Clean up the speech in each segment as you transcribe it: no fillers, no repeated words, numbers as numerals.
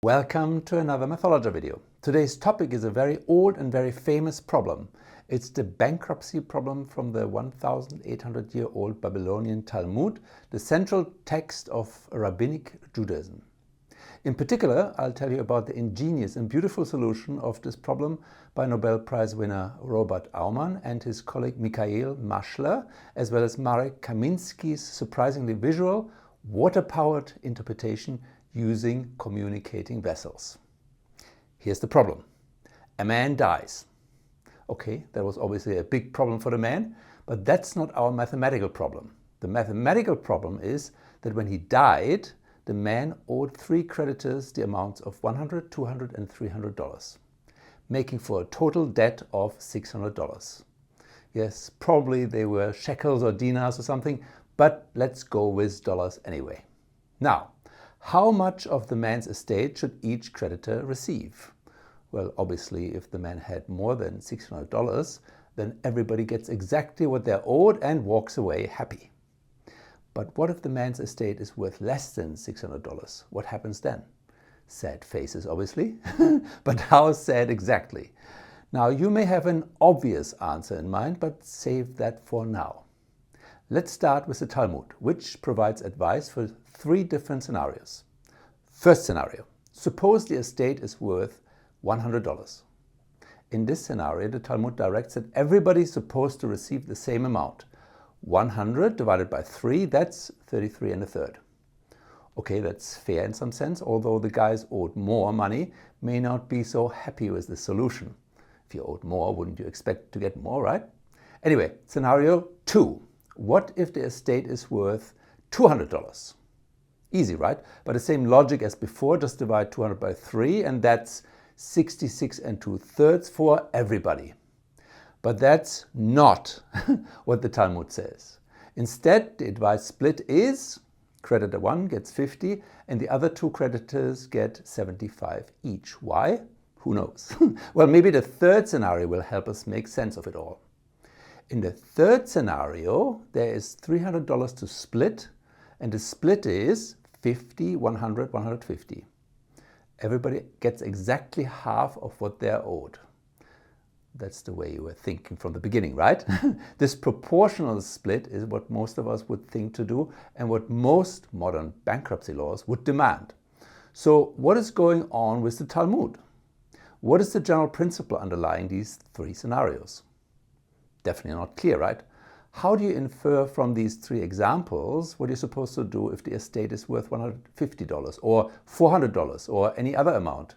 Welcome to another Mathologer video. Today's topic is a very old and very famous problem. It's the bankruptcy problem from the 1,800-year-old Babylonian Talmud, the central text of rabbinic Judaism. In particular, I'll tell you about the ingenious and beautiful solution of this problem by Nobel Prize winner Robert Aumann and his colleague Maschler, as well as Marek Kaminski's surprisingly visual, water-powered interpretation using communicating vessels. Here's the problem. A man dies. Okay, that was obviously a big problem for the man, but that's not our mathematical problem. The mathematical problem is that when he died, the man owed three creditors the amounts of $100, $200, and $300, making for a total debt of $600. Yes, probably they were shekels or dinars or something, but let's go with dollars anyway. Now, how much of the man's estate should each creditor receive? Well, obviously, if the man had more than $600, then everybody gets exactly what they're owed and walks away happy. But what if the man's estate is worth less than $600? What happens then? Sad faces, obviously. But how sad exactly? Now, you may have an obvious answer in mind, but save that for now. Let's start with the Talmud, which provides advice for three different scenarios. First scenario, suppose the estate is worth $100. In this scenario, the Talmud directs that everybody is supposed to receive the same amount. 100 divided by 3, that's 33 1/3. Okay, that's fair in some sense, although the guys owed more money may not be so happy with the solution. If you owed more, wouldn't you expect to get more, right? Anyway, scenario 2. What if the estate is worth $200? Easy, right? By the same logic as before, just divide 200 by 3 and that's 66 2/3 for everybody. But that's not what the Talmud says. Instead, the advice split is creditor 1 gets 50 and the other two creditors get 75 each. Why? Who knows? Well, maybe the third scenario will help us make sense of it all. In the third scenario, there is $300 to split, and the split is 50, 100, 150. Everybody gets exactly half of what they're owed. That's the way you were thinking from the beginning, right? This proportional split is what most of us would think to do and what most modern bankruptcy laws would demand. So what is going on with the Talmud? What is the general principle underlying these three scenarios? Definitely not clear, right? How do you infer from these three examples what you're supposed to do if the estate is worth $150 or $400 or any other amount?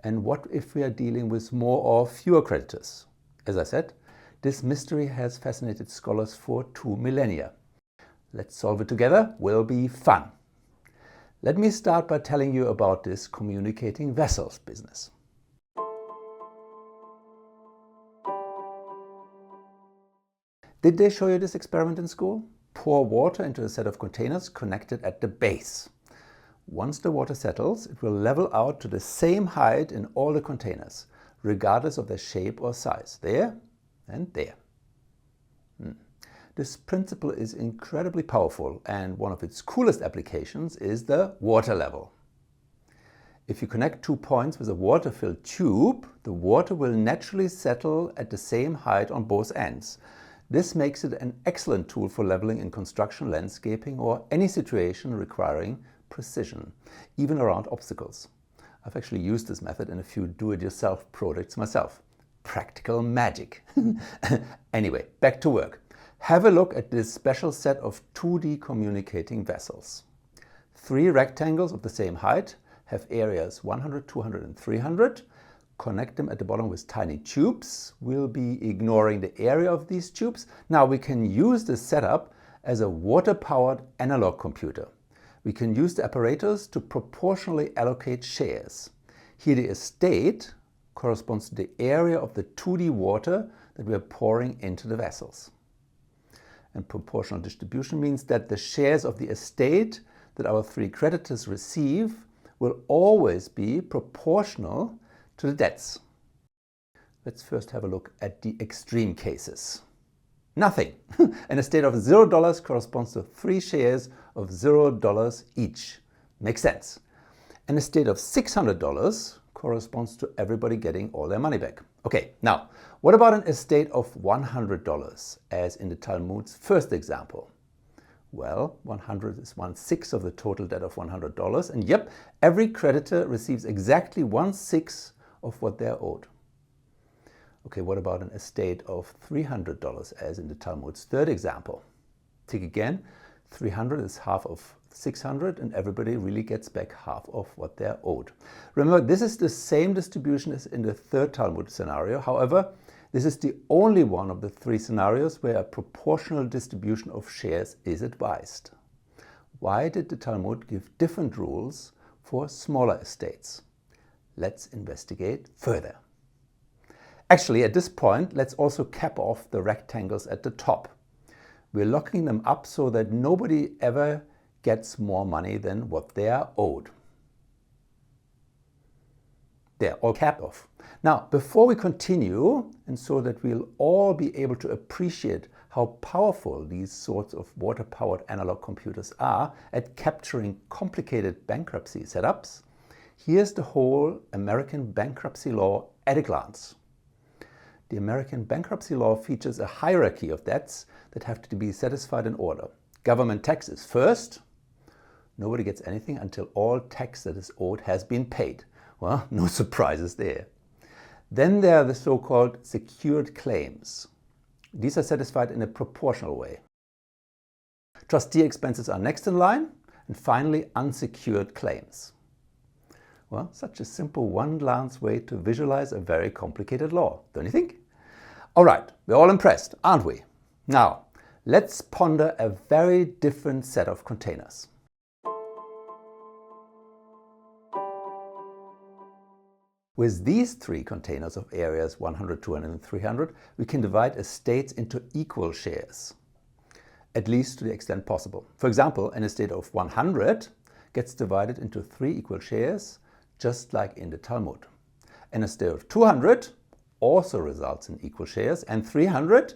And what if we are dealing with more or fewer creditors? As I said, this mystery has fascinated scholars for 2 millennia. Let's solve it together, will be fun. Let me start by telling you about this communicating vessels business. Did they show you this experiment in school? Pour water into a set of containers connected at the base. Once the water settles, it will level out to the same height in all the containers, regardless of their shape or size. There and there. This principle is incredibly powerful, and one of its coolest applications is the water level. If you connect 2 points with a water-filled tube, the water will naturally settle at the same height on both ends. This makes it an excellent tool for leveling in construction, landscaping, or any situation requiring precision, even around obstacles. I've actually used this method in a few do-it-yourself projects myself. Practical magic. Anyway, back to work. Have a look at this special set of 2D communicating vessels. 3 rectangles of the same height have areas 100, 200, and 300. Connect them at the bottom with tiny tubes. We'll be ignoring the area of these tubes. Now we can use this setup as a water-powered analog computer. We can use the apparatus to proportionally allocate shares. Here the estate corresponds to the area of the 2D water that we are pouring into the vessels. And proportional distribution means that the shares of the estate that our 3 creditors receive will always be proportional to the debts. Let's first have a look at the extreme cases. Nothing. An estate of $0 corresponds to 3 shares of $0 each. Makes sense. An estate of $600 corresponds to everybody getting all their money back. Okay, now, what about an estate of $100, as in the Talmud's first example? Well, 100 is 1/6 of the total debt of $100, and yep, every creditor receives exactly 1/6 of what they're owed. Okay, what about an estate of $300, as in the Talmud's third example? Think again, 300 is half of 600, and everybody really gets back half of what they're owed. Remember, this is the same distribution as in the third Talmud scenario. However, this is the only one of the three scenarios where a proportional distribution of shares is advised. Why did the Talmud give different rules for smaller estates? Let's investigate further. Actually, at this point, let's also cap off the rectangles at the top. We're locking them up so that nobody ever gets more money than what they are owed. They're all capped off. Now, before we continue, and so that we'll all be able to appreciate how powerful these sorts of water-powered analog computers are at capturing complicated bankruptcy setups, here's the whole American bankruptcy law at a glance. The American bankruptcy law features a hierarchy of debts that have to be satisfied in order. Government tax is first. Nobody gets anything until all tax that is owed has been paid. Well, no surprises there. Then there are the so-called secured claims. These are satisfied in a proportional way. Trustee expenses are next in line, and finally unsecured claims. Well, such a simple one-glance way to visualize a very complicated law, don't you think? All right, we're all impressed, aren't we? Now, let's ponder a very different set of containers. With these three containers of areas 100, 200, and 300, we can divide estates into equal shares, at least to the extent possible. For example, an estate of 100 gets divided into 3 equal shares, just like in the Talmud. An estate of 200 also results in equal shares, and 300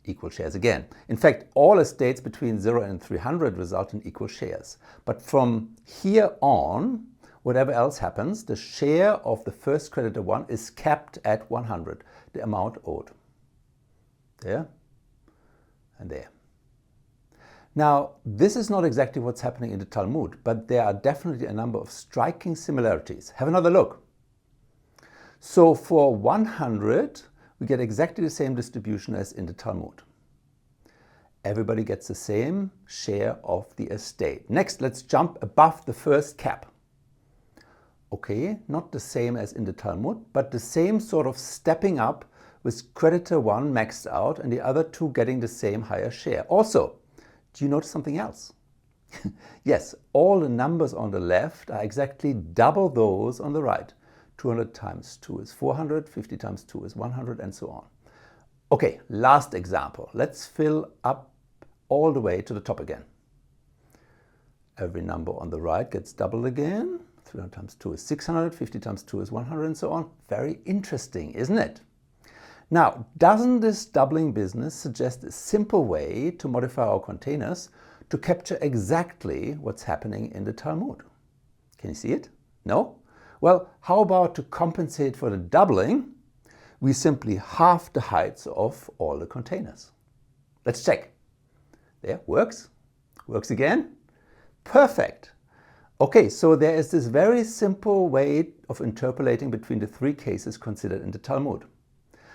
equal shares again. In fact, all estates between 0 and 300 result in equal shares. But from here on, whatever else happens, the share of the first creditor 1 is capped at 100, the amount owed. There and there. Now, this is not exactly what's happening in the Talmud, but there are definitely a number of striking similarities. Have another look. So for 100, we get exactly the same distribution as in the Talmud. Everybody gets the same share of the estate. Next, let's jump above the first cap. Okay, not the same as in the Talmud, but the same sort of stepping up with creditor 1 maxed out and the other 2 getting the same higher share. Also, do you notice something else? Yes, all the numbers on the left are exactly double those on the right. 200 times 2 is 400, 50 times 2 is 100, and so on. Okay, last example. Let's fill up all the way to the top again. Every number on the right gets doubled again. 300 times 2 is 600, 50 times 2 is 100, and so on. Very interesting, isn't it? Now, doesn't this doubling business suggest a simple way to modify our containers to capture exactly what's happening in the Talmud? Can you see it? No? Well, how about to compensate for the doubling, we simply halve the heights of all the containers. Let's check. There, works. Works again. Perfect. Okay, so there is this very simple way of interpolating between the 3 cases considered in the Talmud.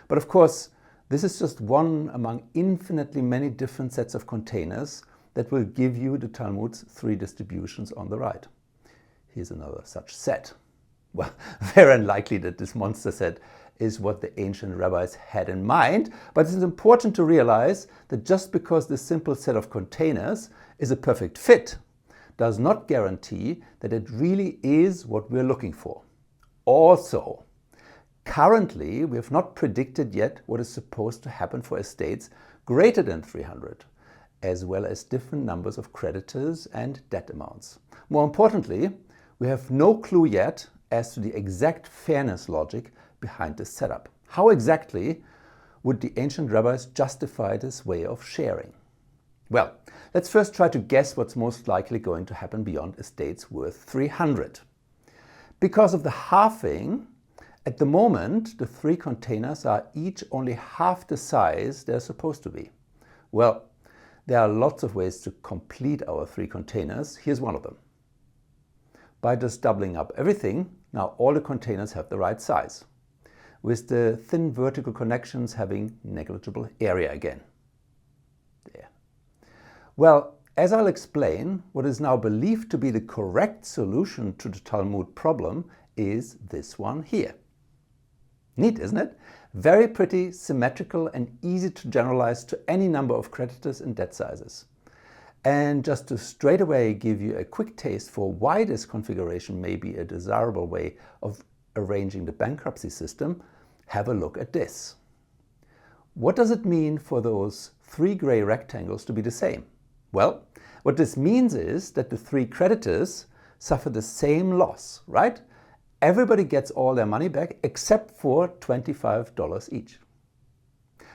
But of course, this is just one among infinitely many different sets of containers that will give you the Talmud's 3 distributions on the right. Here's another such set. Well, very unlikely that this monster set is what the ancient rabbis had in mind, but it's important to realize that just because this simple set of containers is a perfect fit, does not guarantee that it really is what we're looking for. Also, currently we have not predicted yet what is supposed to happen for estates greater than 300, as well as different numbers of creditors and debt amounts. More importantly, we have no clue yet as to the exact fairness logic behind this setup. How exactly would the ancient rabbis justify this way of sharing? Well, let's first try to guess what's most likely going to happen beyond estates worth 300. Because of the halving, at the moment the three containers are each only half the size they're supposed to be. Well, there are lots of ways to complete our three containers. Here's one of them. By just doubling up everything, now all the containers have the right size, with the thin vertical connections having negligible area again. There. Well, as I'll explain, what is now believed to be the correct solution to the Talmud problem is this one here. Neat, isn't it? Very pretty, symmetrical and easy to generalize to any number of creditors and debt sizes. And just to straight away give you a quick taste for why this configuration may be a desirable way of arranging the bankruptcy system, have a look at this. What does it mean for those three gray rectangles to be the same? Well, what this means is that the three creditors suffer the same loss, right? Everybody gets all their money back except for $25 each.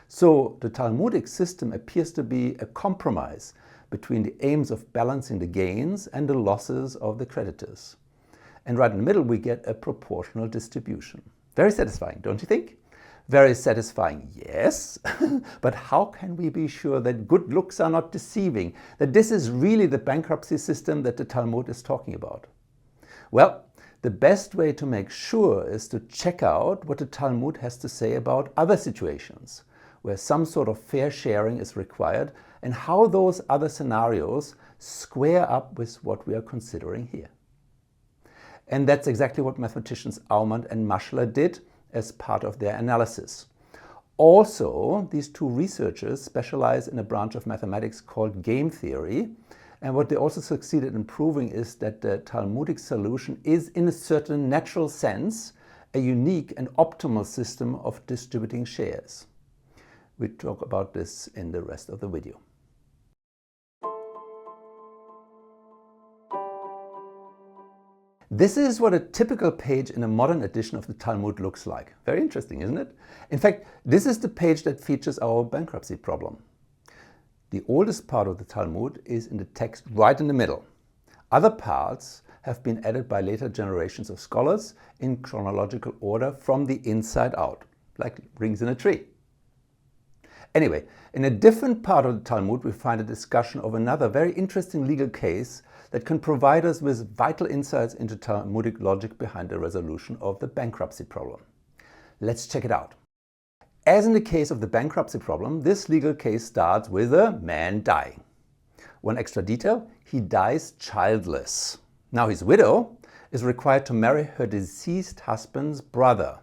So the Talmudic system appears to be a compromise between the aims of balancing the gains and the losses of the creditors. And right in the middle we get a proportional distribution. Very satisfying, don't you think? Very satisfying, yes, but how can we be sure that good looks are not deceiving, that this is really the bankruptcy system that the Talmud is talking about? Well, the best way to make sure is to check out what the Talmud has to say about other situations, where some sort of fair sharing is required, and how those other scenarios square up with what we are considering here. And that's exactly what mathematicians Aumann and Maschler did as part of their analysis. Also, these two researchers specialize in a branch of mathematics called game theory, and what they also succeeded in proving is that the Talmudic solution is, in a certain natural sense, a unique and optimal system of distributing shares. We talk about this in the rest of the video. This is what a typical page in a modern edition of the Talmud looks like. Very interesting, isn't it? In fact, this is the page that features our bankruptcy problem. The oldest part of the Talmud is in the text right in the middle. Other parts have been added by later generations of scholars in chronological order from the inside out, like rings in a tree. Anyway, in a different part of the Talmud we find a discussion of another very interesting legal case that can provide us with vital insights into Talmudic logic behind the resolution of the bankruptcy problem. Let's check it out. As in the case of the bankruptcy problem, this legal case starts with a man dying. One extra detail, he dies childless. Now his widow is required to marry her deceased husband's brother.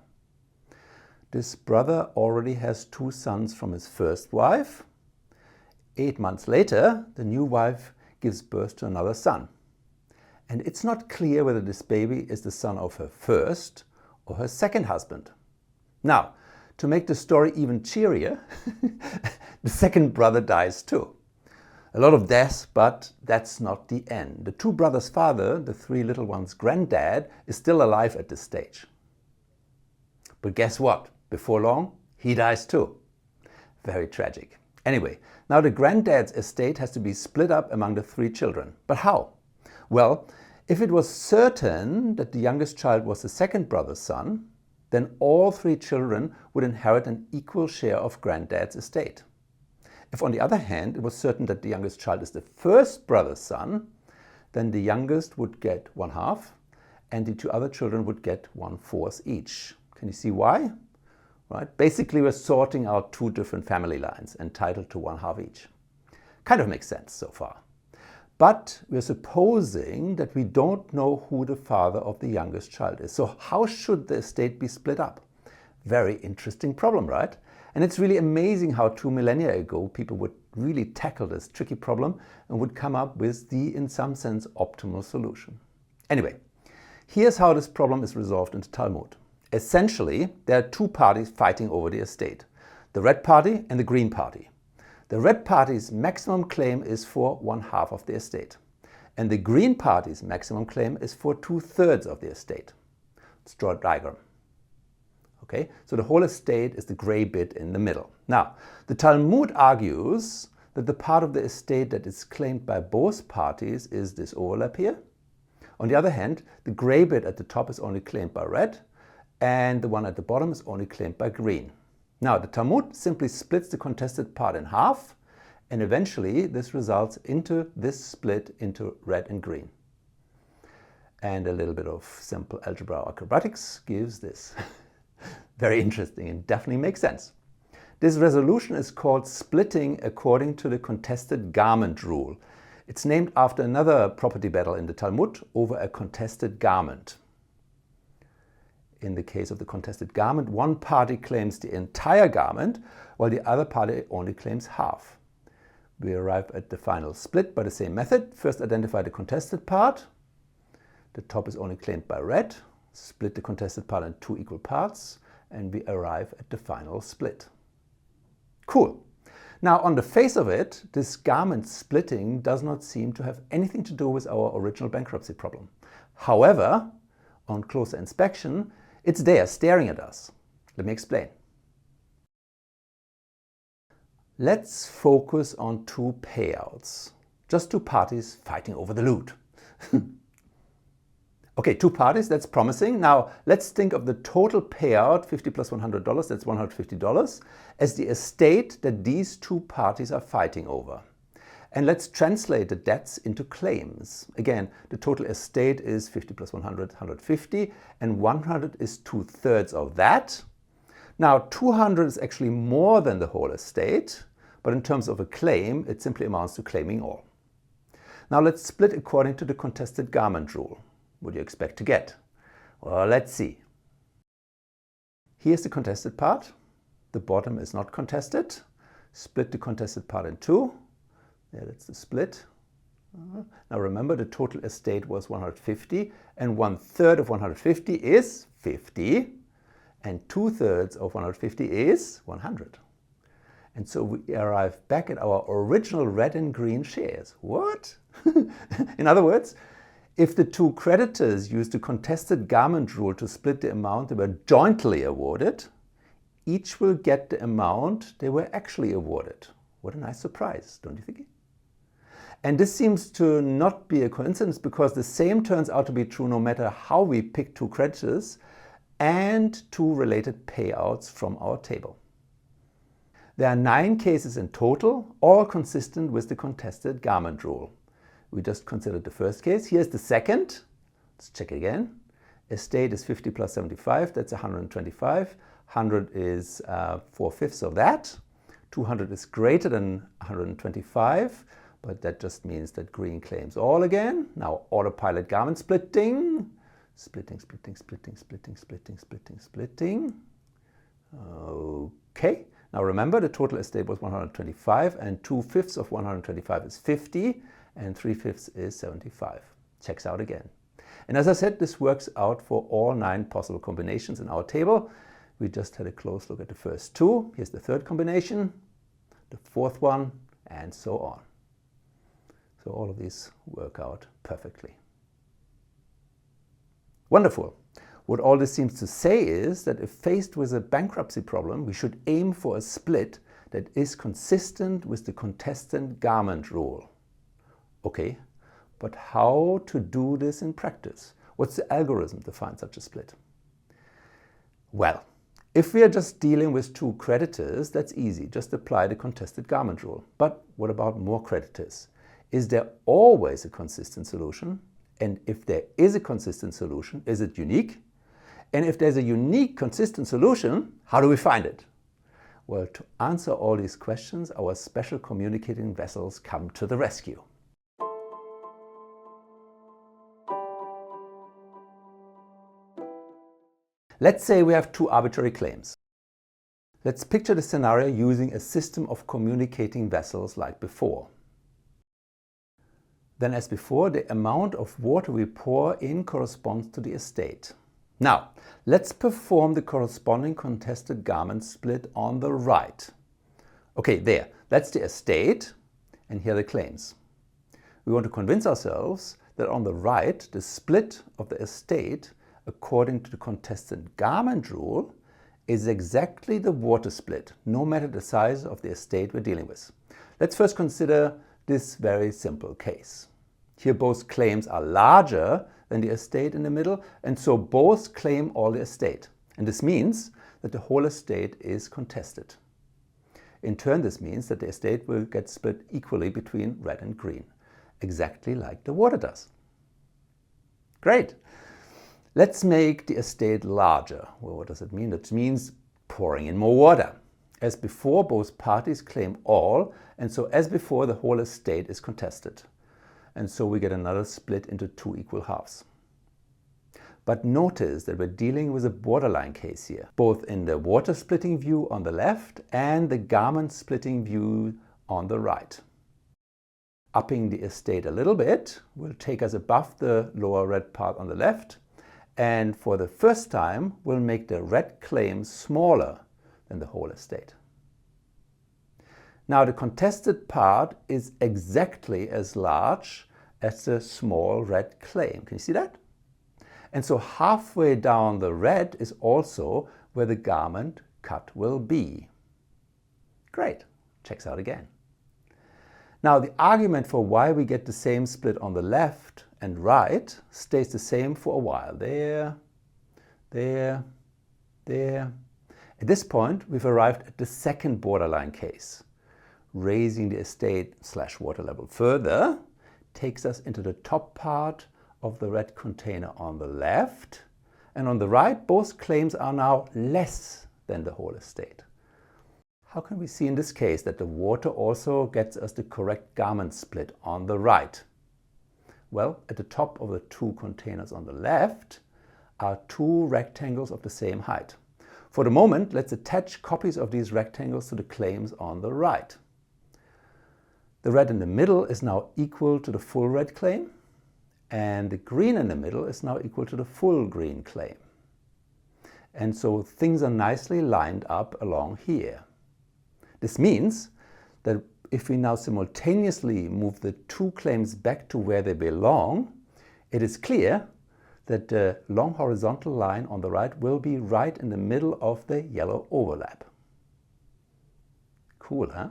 This brother already has two sons from his first wife. 8 months later, the new wife gives birth to another son. And it's not clear whether this baby is the son of her first or her second husband. Now, to make the story even cheerier, the second brother dies too. A lot of deaths, but that's not the end. The two brothers' father, the three little ones' granddad, is still alive at this stage. But guess what? Before long, he dies too. Very tragic. Anyway, now the granddad's estate has to be split up among the three children. But how? Well, if it was certain that the youngest child was the second brother's son, then all three children would inherit an equal share of granddad's estate. If on the other hand it was certain that the youngest child is the first brother's son, then the youngest would get 1/2 and the two other children would get 1/4 each. Can you see why? Right? Basically we're sorting out two different family lines entitled to 1/2 each. Kind of makes sense so far. But we're supposing that we don't know who the father of the youngest child is. So how should the estate be split up? Very interesting problem, right? And it's really amazing how 2 millennia ago people would really tackle this tricky problem and would come up with the, in some sense, optimal solution. Anyway, here's how this problem is resolved in the Talmud. Essentially, there are two parties fighting over the estate, the red party and the green party. The red party's maximum claim is for 1/2 of the estate, and the green party's maximum claim is for 2/3 of the estate. Let's draw a diagram. Okay, so the whole estate is the gray bit in the middle. Now, the Talmud argues that the part of the estate that is claimed by both parties is this overlap here, On the other hand, the gray bit at the top is only claimed by red, and the one at the bottom is only claimed by green. Now, the Talmud simply splits the contested part in half, and eventually this results into this split into red and green. And a little bit of simple algebra acrobatics gives this. Very interesting and definitely makes sense. This resolution is called splitting according to the contested garment rule. It's named after another property battle in the Talmud over a contested garment. In the case of the contested garment, one party claims the entire garment, while the other party only claims half. We arrive at the final split by the same method. First identify the contested part. The top is only claimed by red. Split the contested part in two equal parts, and we arrive at the final split. Cool. Now, on the face of it, this garment splitting does not seem to have anything to do with our original bankruptcy problem. However, on closer inspection, it's there staring at us. Let me explain. Let's focus on two payouts. Just two parties fighting over the loot. Okay, two parties, that's promising. Now, let's think of the total payout, 50 plus $100, that's $150, as the estate that these two parties are fighting over. And let's translate the debts into claims. Again, the total estate is 50 plus 100, 150, and 100 is 2/3 of that. Now, 200 is actually more than the whole estate, but in terms of a claim, it simply amounts to claiming all. Now, let's split according to the contested garment rule. What do you expect to get? Well, let's see. Here's the contested part. The bottom is not contested. Split the contested part in two. Yeah, that's the split. Now remember, the total estate was 150, and 1/3 of 150 is 50, and 2/3 of 150 is 100. And so we arrive back at our original red and green shares. What? In other words, if the two creditors used the contested garment rule to split the amount they were jointly awarded, each will get the amount they were actually awarded. What a nice surprise, don't you think? And this seems to not be a coincidence, because the same turns out to be true no matter how we pick two creditors and two related payouts from our table. There are 9 cases in total, all consistent with the contested garment rule. We just considered the first case. Here's the second. Let's check again. Estate is 50 plus 75, that's 125. 100 is 4/5 of that. 200 is greater than 125, but that just means that green claims all again. Now autopilot garment splitting. Splitting, splitting, splitting, splitting, splitting, splitting, splitting. Okay. Now remember, the total estate was 125, and 2/5 of 125 is 50, and 3/5 is 75. Checks out again. And as I said, this works out for all 9 possible combinations in our table. We just had a close look at the first 2. Here's the third combination, the fourth one, and so on. So all of these work out perfectly. Wonderful. What all this seems to say is that if faced with a bankruptcy problem, we should aim for a split that is consistent with the contested garment rule. Okay, but how to do this in practice? What's the algorithm to find such a split? Well, if we are just dealing with 2 creditors, that's easy. Just apply the contested garment rule. But what about more creditors? Is there always a consistent solution? And if there is a consistent solution, is it unique? And if there's a unique, consistent solution, how do we find it? Well, to answer all these questions, our special communicating vessels come to the rescue. Let's say we have 2 arbitrary claims. Let's picture the scenario using a system of communicating vessels like before. Then, as before, the amount of water we pour in corresponds to the estate. Now, let's perform the corresponding contested garment split on the right. Okay, there, that's the estate, and here are the claims. We want to convince ourselves that on the right, the split of the estate according to the contested garment rule is exactly the water split, no matter the size of the estate we're dealing with. Let's first consider this very simple case. Here both claims are larger than the estate in the middle, and so both claim all the estate. And this means that the whole estate is contested. In turn, this means that the estate will get split equally between red and green, exactly like the water does. Great! Let's make the estate larger. Well, what does it mean? That means pouring in more water. As before, both parties claim all, and so as before, the whole estate is contested. And so we get another split into two equal halves. But notice that we're dealing with a borderline case here, both in the water splitting view on the left and the garment splitting view on the right. Upping the estate a little bit will take us above the lower red part on the left, and for the first time will make the red claim smaller than the whole estate. Now the contested part is exactly as large as the small red claim. Can you see that? And so halfway down the red is also where the garment cut will be. Great, checks out again. Now the argument for why we get the same split on the left and right stays the same for a while. There, there, there. At this point we've arrived at the second borderline case. Raising the estate/water level further takes us into the top part of the red container on the left, and on the right both claims are now less than the whole estate. How can we see in this case that the water also gets us the correct garment split on the right? Well, at the top of the two containers on the left are two rectangles of the same height. For the moment, let's attach copies of these rectangles to the claims on the right. The red in the middle is now equal to the full red claim, and the green in the middle is now equal to the full green claim. And so things are nicely lined up along here. This means that if we now simultaneously move the two claims back to where they belong, it is clear that the long horizontal line on the right will be right in the middle of the yellow overlap. Cool, huh?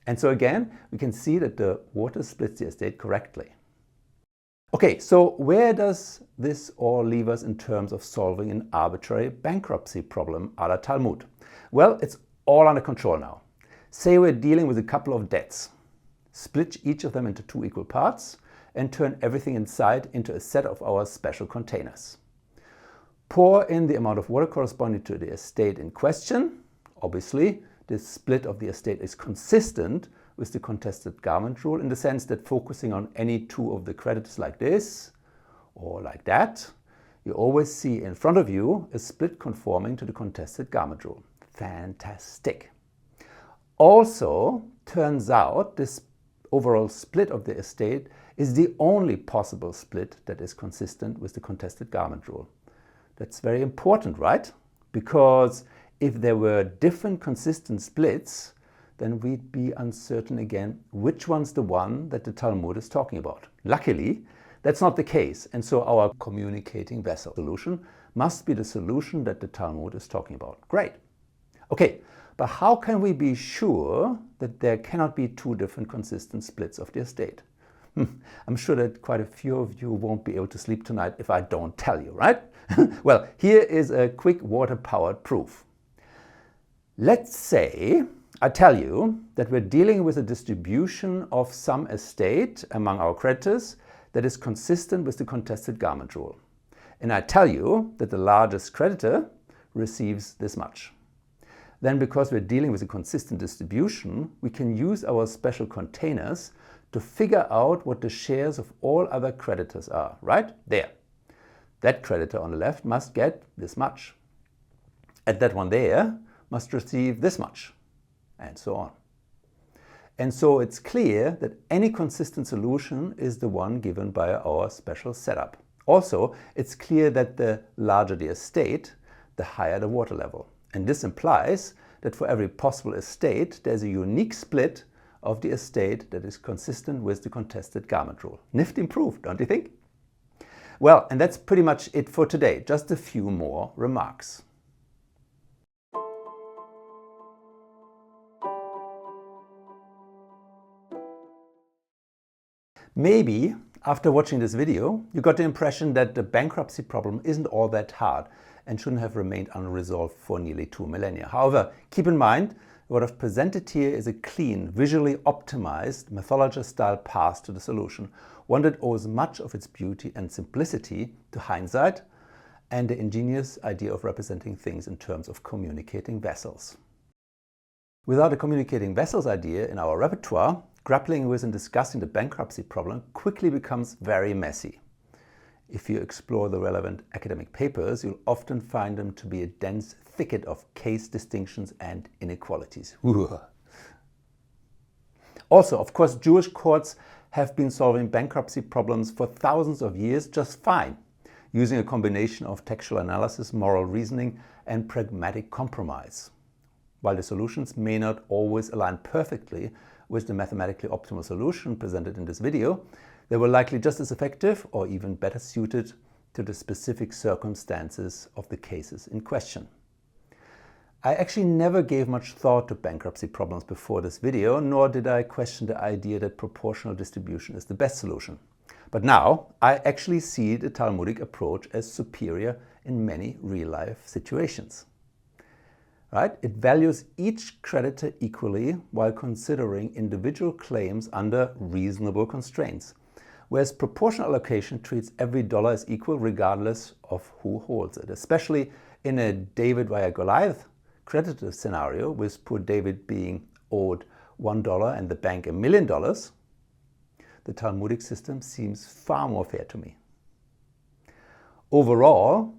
And so again, we can see that the water splits the estate correctly. Okay, so where does this all leave us in terms of solving an arbitrary bankruptcy problem a la Talmud? Well, it's all under control now. Say we're dealing with a couple of debts. Split each of them into two equal parts and turn everything inside into a set of our special containers. Pour in the amount of water corresponding to the estate in question. Obviously, this split of the estate is consistent with the contested garment rule in the sense that focusing on any two of the creditors like this or like that, you always see in front of you a split conforming to the contested garment rule. Fantastic. Also, turns out this overall split of the estate is the only possible split that is consistent with the contested garment rule. That's very important, right? Because if there were different consistent splits, then we'd be uncertain again which one's the one that the Talmud is talking about. Luckily, that's not the case, and so our communicating vessel solution must be the solution that the Talmud is talking about. Great. Okay, but how can we be sure that there cannot be two different consistent splits of the estate? I'm sure that quite a few of you won't be able to sleep tonight if I don't tell you, right? Well, here is a quick water-powered proof. Let's say I tell you that we're dealing with a distribution of some estate among our creditors that is consistent with the contested garment rule. And I tell you that the largest creditor receives this much. Then, because we're dealing with a consistent distribution, we can use our special containers to figure out what the shares of all other creditors are, right? There. That creditor on the left must get this much. And that one there must receive this much, and so on. And so it's clear that any consistent solution is the one given by our special setup. Also, it's clear that the larger the estate, the higher the water level. And this implies that for every possible estate, there's a unique split of the estate that is consistent with the contested garment rule. Nifty proof, don't you think? Well, and that's pretty much it for today. Just a few more remarks. Maybe after watching this video, you got the impression that the bankruptcy problem isn't all that hard and shouldn't have remained unresolved for nearly 2 millennia. However, keep in mind, what I've presented here is a clean, visually optimized, mythology-style path to the solution, one that owes much of its beauty and simplicity to hindsight and the ingenious idea of representing things in terms of communicating vessels. Without a communicating vessels idea in our repertoire, grappling with and discussing the bankruptcy problem quickly becomes very messy. If you explore the relevant academic papers, you'll often find them to be a dense thicket of case distinctions and inequalities. Also, of course, Jewish courts have been solving bankruptcy problems for thousands of years just fine, using a combination of textual analysis, moral reasoning, and pragmatic compromise. While the solutions may not always align perfectly with the mathematically optimal solution presented in this video, they were likely just as effective or even better suited to the specific circumstances of the cases in question. I actually never gave much thought to bankruptcy problems before this video, nor did I question the idea that proportional distribution is the best solution. But now I actually see the Talmudic approach as superior in many real-life situations. Right? It values each creditor equally while considering individual claims under reasonable constraints, whereas proportional allocation treats every dollar as equal regardless of who holds it. Especially in a David via Goliath creditor scenario, with poor David being owed $1 and the bank $1 million, the Talmudic system seems far more fair to me. Overall,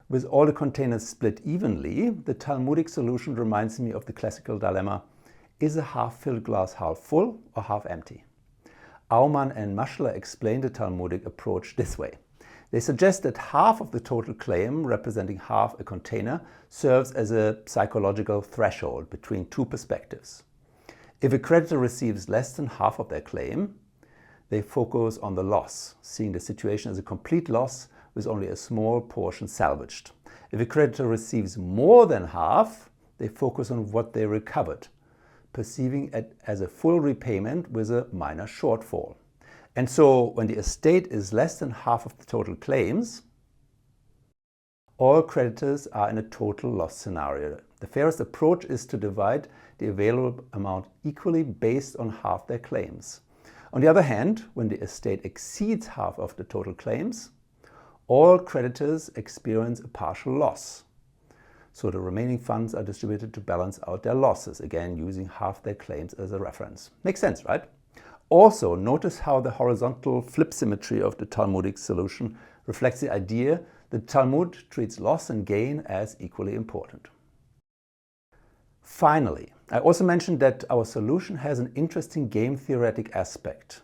with all the containers split evenly, the Talmudic solution reminds me of the classical dilemma: is a half-filled glass half full or half empty? Aumann and Maschler explain the Talmudic approach this way. They suggest that half of the total claim, representing half a container, serves as a psychological threshold between two perspectives. If a creditor receives less than half of their claim, they focus on the loss, seeing the situation as a complete loss with only a small portion salvaged. If a creditor receives more than half, they focus on what they recovered, perceiving it as a full repayment with a minor shortfall. And so when the estate is less than half of the total claims, all creditors are in a total loss scenario. The fairest approach is to divide the available amount equally based on half their claims. On the other hand, when the estate exceeds half of the total claims, all creditors experience a partial loss. So the remaining funds are distributed to balance out their losses, again using half their claims as a reference. Makes sense, right? Also, notice how the horizontal flip symmetry of the Talmudic solution reflects the idea that Talmud treats loss and gain as equally important. Finally, I also mentioned that our solution has an interesting game theoretic aspect.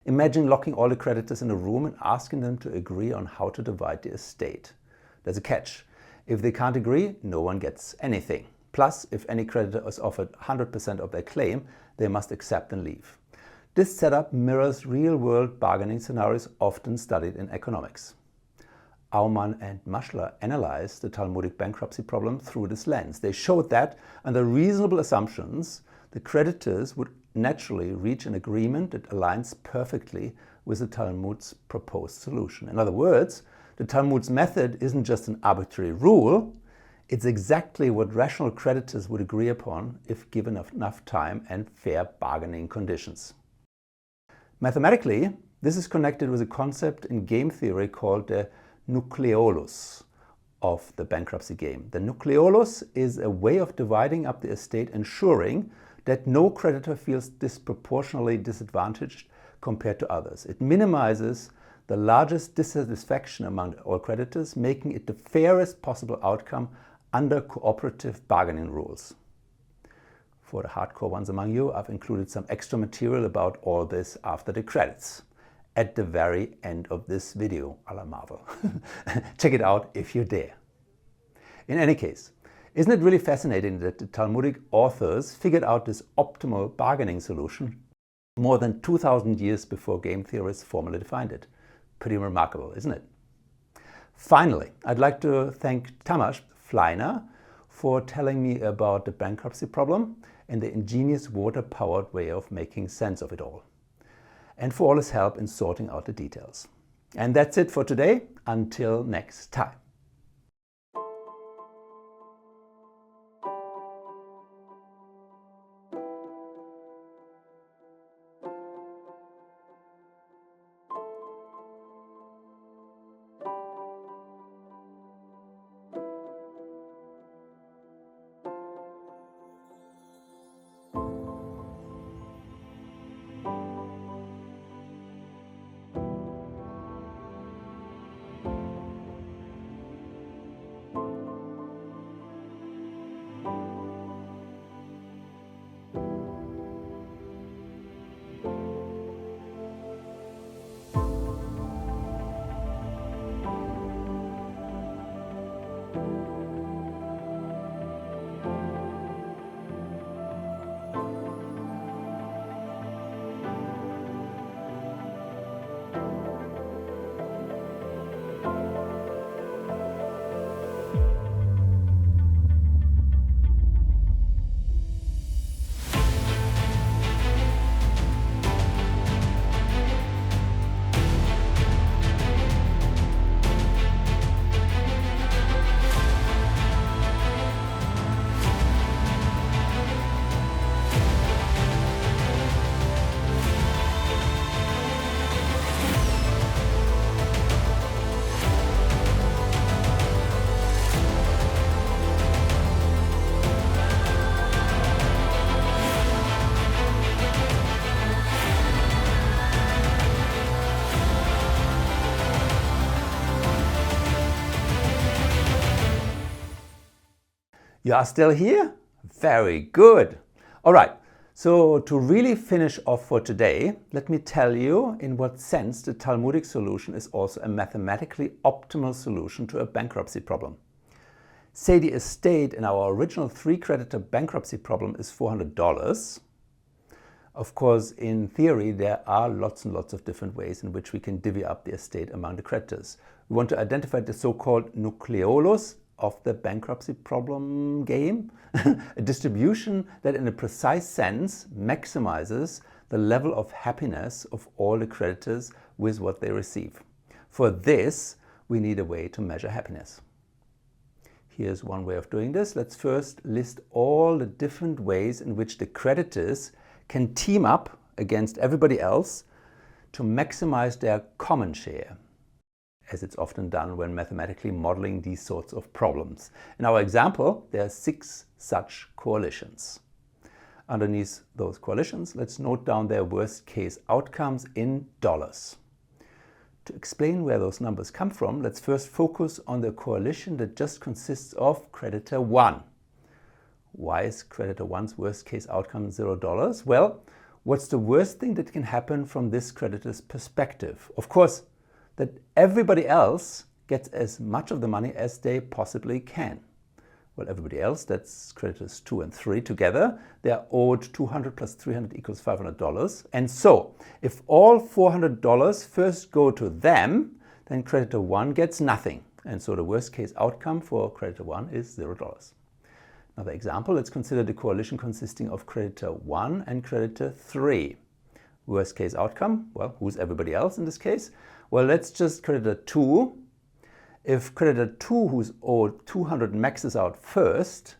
Imagine locking all the creditors in a room and asking them to agree on how to divide the estate. There's a catch. If they can't agree, no one gets anything. Plus, if any creditor is offered 100% of their claim, they must accept and leave. This setup mirrors real-world bargaining scenarios often studied in economics. Aumann and Maschler analyzed the Talmudic bankruptcy problem through this lens. They showed that, under reasonable assumptions, the creditors would naturally reach an agreement that aligns perfectly with the Talmud's proposed solution. In other words, the Talmud's method isn't just an arbitrary rule, it's exactly what rational creditors would agree upon if given enough time and fair bargaining conditions. Mathematically, this is connected with a concept in game theory called the nucleolus of the bankruptcy game. The nucleolus is a way of dividing up the estate, ensuring that no creditor feels disproportionately disadvantaged compared to others. It minimizes the largest dissatisfaction among all creditors, making it the fairest possible outcome under cooperative bargaining rules. For the hardcore ones among you, I've included some extra material about all this after the credits, at the very end of this video, a la Marvel. Check it out if you dare. In any case, isn't it really fascinating that the Talmudic authors figured out this optimal bargaining solution more than 2,000 years before game theorists formally defined it? Pretty remarkable, isn't it? Finally, I'd like to thank Tamás, Fleiner, for telling me about the bankruptcy problem and the ingenious water-powered way of making sense of it all. and for all his help in sorting out the details. And that's it for today. Until next time. You are still here? Very good. All right, so to really finish off for today, let me tell you in what sense the Talmudic solution is also a mathematically optimal solution to a bankruptcy problem. Say the estate in our original 3-creditor bankruptcy problem is $400. Of course, in theory, there are lots and lots of different ways in which we can divvy up the estate among the creditors. We want to identify the so-called nucleolus of the bankruptcy problem game, a distribution that in a precise sense maximizes the level of happiness of all the creditors with what they receive. For this, we need a way to measure happiness. Here's one way of doing this. Let's first list all the different ways in which the creditors can team up against everybody else to maximize their common share, as it's often done when mathematically modeling these sorts of problems. In our example, there are 6 such coalitions. Underneath those coalitions, let's note down their worst case outcomes in dollars. To explain where those numbers come from, let's first focus on the coalition that just consists of creditor 1. Why is creditor 1's worst case outcome $0? Well, what's the worst thing that can happen from this creditor's perspective? Of course, that everybody else gets as much of the money as they possibly can. Well, everybody else, that's creditors 2 and 3 together, they are owed $200 plus $300 equals $500. And so, if all $400 first go to them, then creditor 1 gets nothing. And so the worst case outcome for creditor 1 is $0. Another example, let's consider the coalition consisting of creditor 1 and creditor 3. Worst case outcome, well, who's everybody else in this case? Well, let's just creditor 2. If creditor 2, who's owed $200, maxes out first,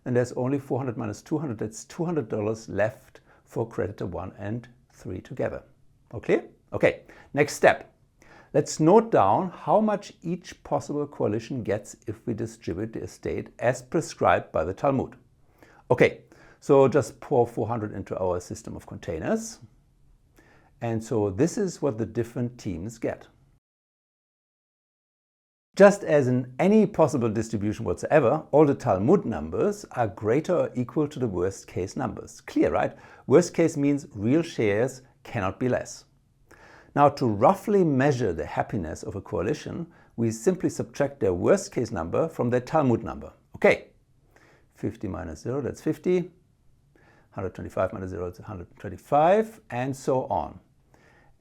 then there's only 400 minus 200, that's $200 left for creditor 1 and 3 together. Okay? Okay, next step. Let's note down how much each possible coalition gets if we distribute the estate as prescribed by the Talmud. Okay, so just pour 400 into our system of containers. And so this is what the different teams get. Just as in any possible distribution whatsoever, all the Talmud numbers are greater or equal to the worst case numbers. Clear, right? Worst case means real shares cannot be less. Now, to roughly measure the happiness of a coalition, we simply subtract their worst case number from their Talmud number. Okay, 50 minus 0, that's 50. 125 minus 0 is 125, and so on.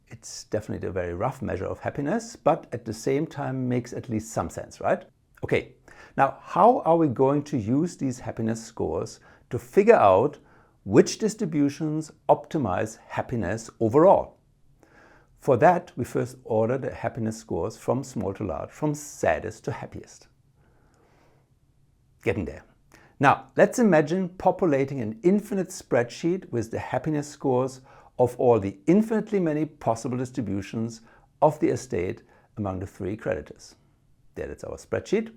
It's definitely a very rough measure of happiness, but at the same time makes at least some sense, right? Okay, now how are we going to use these happiness scores to figure out which distributions optimize happiness overall? For that, we first order the happiness scores from small to large, from saddest to happiest. Getting there. Now, let's imagine populating an infinite spreadsheet with the happiness scores of all the infinitely many possible distributions of the estate among the three creditors. That's our spreadsheet.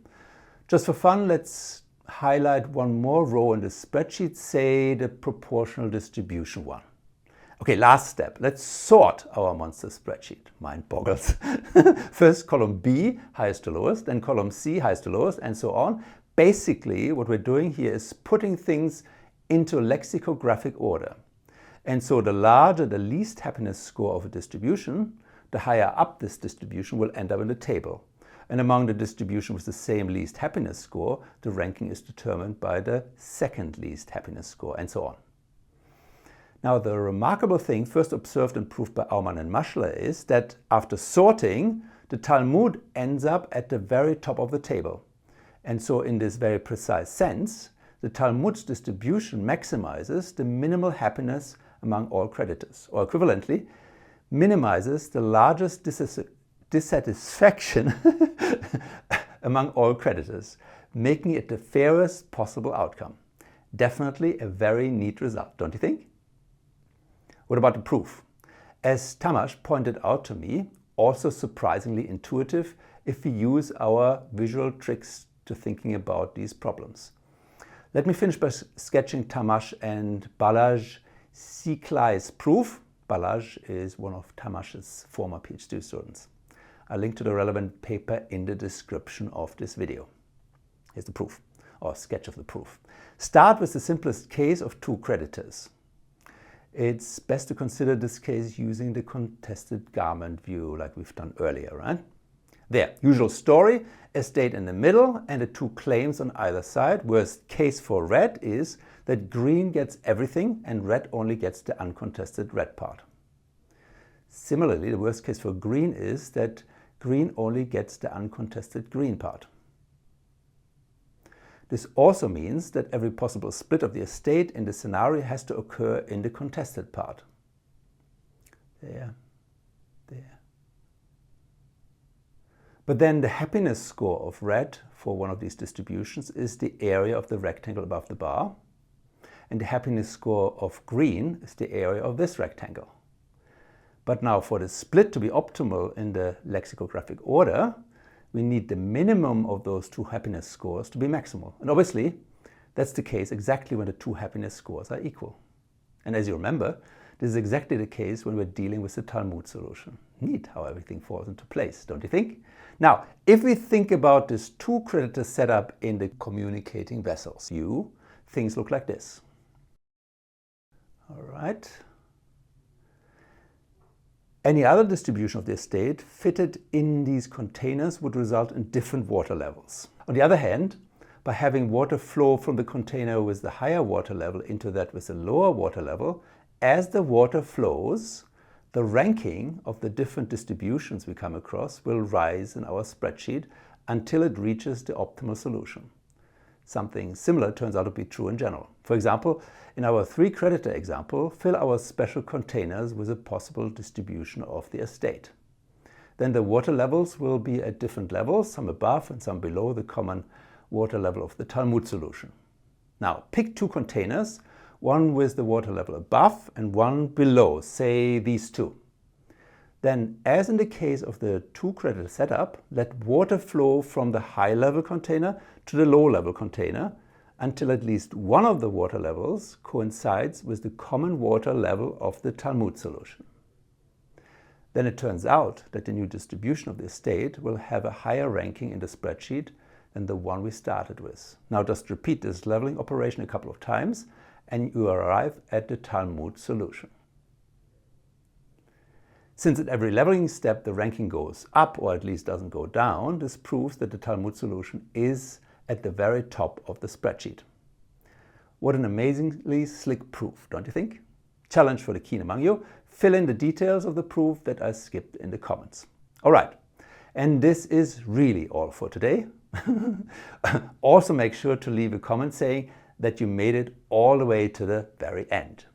Just for fun, let's highlight one more row in the spreadsheet, say the proportional distribution one. Okay, last step. Let's sort our monster spreadsheet. Mind boggles. First column B, highest to lowest, then column C, highest to lowest, and so on. Basically, what we're doing here is putting things into lexicographic order. And so the larger the least happiness score of a distribution, the higher up this distribution will end up in the table. And among the distribution with the same least happiness score, the ranking is determined by the second least happiness score, and so on. Now, the remarkable thing first observed and proved by Aumann and Maschler is that after sorting, the Talmud ends up at the very top of the table. And so in this very precise sense, the Talmud's distribution maximizes the minimal happiness among all creditors, or equivalently, minimizes the largest dissatisfaction among all creditors, making it the fairest possible outcome. Definitely a very neat result, don't you think? What about the proof? As Tamás pointed out to me, also surprisingly intuitive if we use our visual tricks to thinking about these problems. Let me finish by sketching Tamás and Balázs Sziklai's proof. Balázs is one of Tamás's former PhD students. I'll link to the relevant paper in the description of this video. Here's the proof, or sketch of the proof. Start with the simplest case of two creditors. It's best to consider this case using the contested garment view like we've done earlier, right? There, usual story, estate in the middle and the two claims on either side. Worst case for red is that green gets everything and red only gets the uncontested red part. Similarly, the worst case for green is that green only gets the uncontested green part. This also means that every possible split of the estate in the scenario has to occur in the contested part. There. But then the happiness score of red for one of these distributions is the area of the rectangle above the bar, and the happiness score of green is the area of this rectangle. But now for the split to be optimal in the lexicographic order, we need the minimum of those two happiness scores to be maximal. And obviously, that's the case exactly when the two happiness scores are equal. And as you remember, this is exactly the case when we're dealing with the Talmud solution. Neat how everything falls into place, don't you think? Now, if we think about this two-creditor setup in the communicating vessels view, things look like this. All right. Any other distribution of the estate fitted in these containers would result in different water levels. On the other hand, by having water flow from the container with the higher water level into that with the lower water level, as the water flows, the ranking of the different distributions we come across will rise in our spreadsheet until it reaches the optimal solution. Something similar turns out to be true in general. For example, in our three-creditor example, fill our special containers with a possible distribution of the estate. Then the water levels will be at different levels, some above and some below the common water level of the Talmud solution. Now, pick two containers, one with the water level above and one below, say these two. Then, as in the case of the two-creditor setup, let water flow from the high-level container to the low-level container until at least one of the water levels coincides with the common water level of the Talmud solution. Then it turns out that the new distribution of the estate will have a higher ranking in the spreadsheet than the one we started with. Now just repeat this leveling operation a couple of times and you arrive at the Talmud solution. Since at every leveling step the ranking goes up, or at least doesn't go down, this proves that the Talmud solution is at the very top of the spreadsheet. What an amazingly slick proof, don't you think? Challenge for the keen among you, fill in the details of the proof that I skipped in the comments. All right, and this is really all for today. Also make sure to leave a comment saying that you made it all the way to the very end.